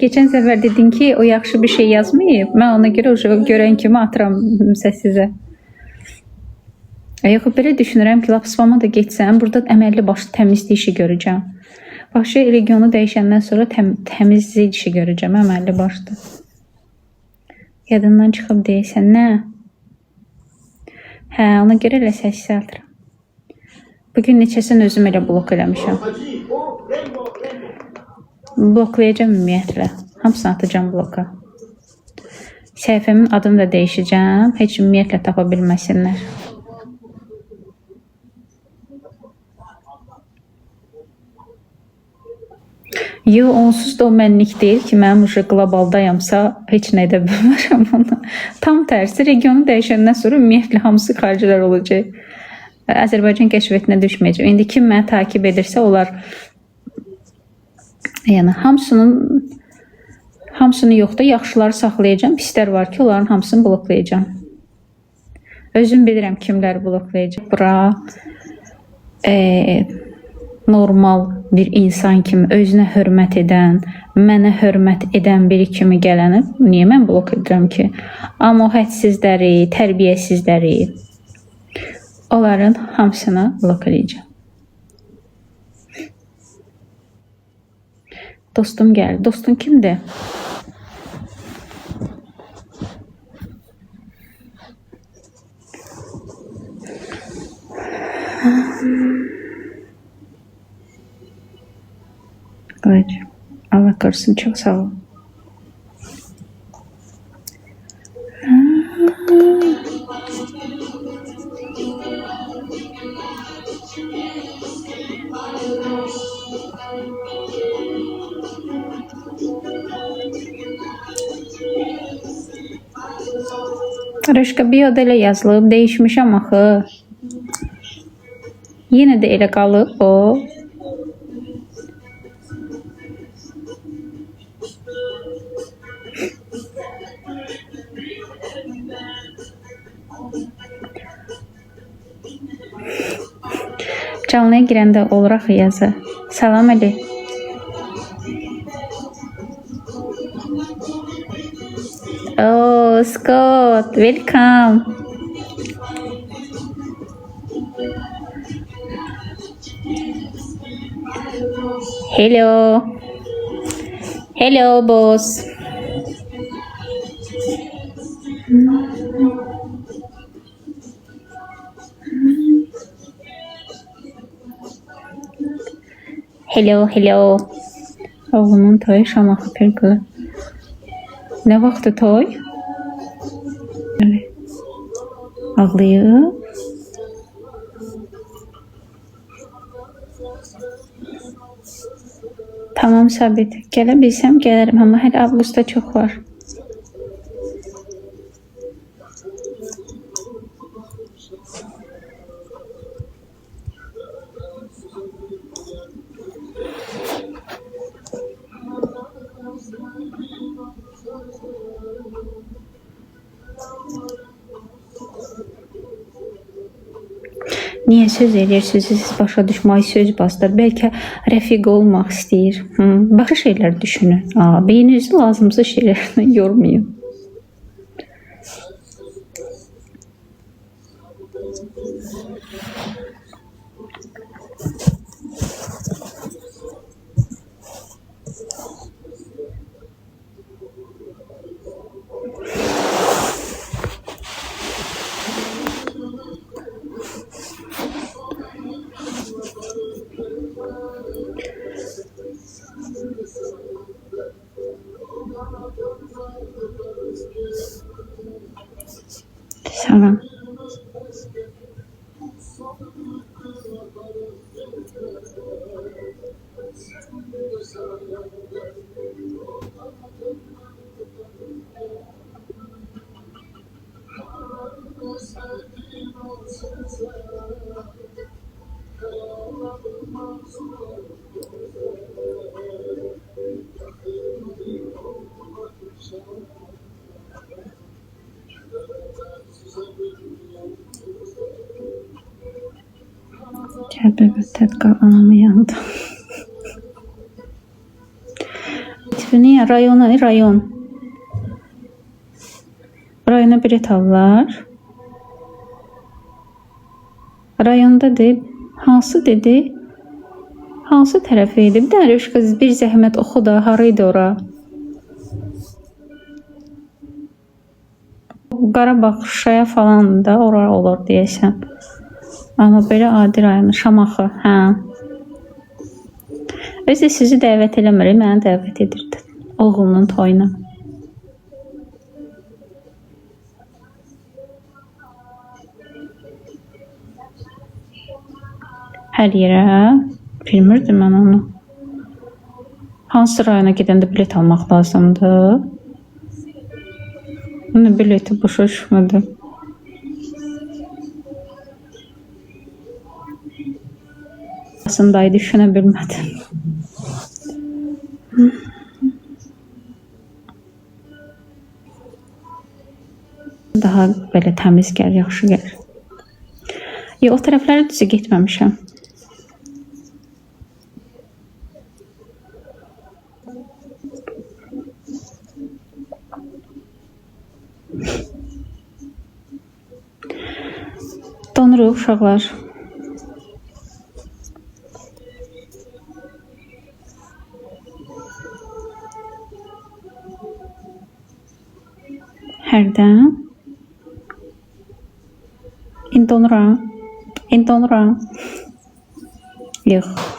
geçen sefer dedin ki o yaxşı bir şey yazmayıb. Mən ona görə görən kimi atıram sizə. Yox, belə düşünürəm ki, lap spama da geçsəm, burada əməlli başlı təmizlik işi görəcəm. Başı regionu dəyişəndən sonra təmizlik işi görəcəm, əməlli başlı. Yadından çıxıb deyəsən, nə? Hə, ona görə elə səsi atıram. Bugün neçəsini özüm elə blok eləmişəm. Bloklayacağım ümumiyyətlə. Hamısını atacağım bloka. Səhifəmin adını da dəyişəcəm. Heç ümumiyyətlə tapa bilməsinlər. Yo, onsuz da o mənlik deyil ki, mənim uşaq globaldayamsa heç nə edə bilmərəm onu. Tam tərsi, regionu dəyişəndən sonra ümumiyyətlə hamısı xaricilər olacaq. Azərbaycan kəşfiyyətinə düşməyəcək. İndi kim məni takib edirsə, onlar yəni hamısını yox da yaxşıları saxlayacağam. Pislər var ki, onların hamısını bloklayacağım. Özüm bilirəm kimləri bloklayacağım. Bura normal bir insan kimi, özünə hörmət edən, mənə hörmət edən biri kimi gələni niyə mən blok edirəm ki? Amma o hədsizləri, tərbiyəsizləri, onların hamısını blok edəcəm. Dostum gəldi. Dostun kimdir? Qaycım. Allah korusun. Çok sağ ol. Rışqa bioda elə yazılıb, değişmişəm axı. Yenə də elə qalıb o. Canlıya girəndə olur axı yazı. Salam Ali. Oh, Scott, welcome. Hello. Hello, boss. Hello, hello. Oğlumun toyu Şamaxı Pirqılı. Ne vaxtı toy? Evet. Ağlayıb. Tamam Sabit. Gələ bilsəm gələrim, amma hələ avqustda çox var. Niyə söz edirsiniz? Siz başa düşməyi söz bastır. Bəlkə rəfiq olmaq istəyir. Başqa şeylər düşünün. Beyninizi lazımsız şeylərlə yormayın. Salam. Gəl bebət tədqal anamı yandı. Litviniya rayon. Rayona bilet alırlar. Rayondadır. Hansı dedi? Hansı tərəfə idi? Bir dənə Rövşka bir zəhmət oxu da, haraydı ora? Qarabağ, Şuşaya falan da ora olur deyəsən. Amma belə adi rayonu, Şamaxı, hə. Özü sizi dəvət eləmir, məni dəvət edirdi. Oğlunun toyuna. Hər yerə bilmirdim mən onu. Hansı rayona gedəndə bilet almaq lazımdır? Bunun bileti boşa düşmədi. Aslında düşünə bilmədim. Daha belə təmiz gəlir, yaxşı gəlir. O tərəflərə düzü getməmişəm. Donuruq uşaqlar. Hərdən. İndi donuram. Yox.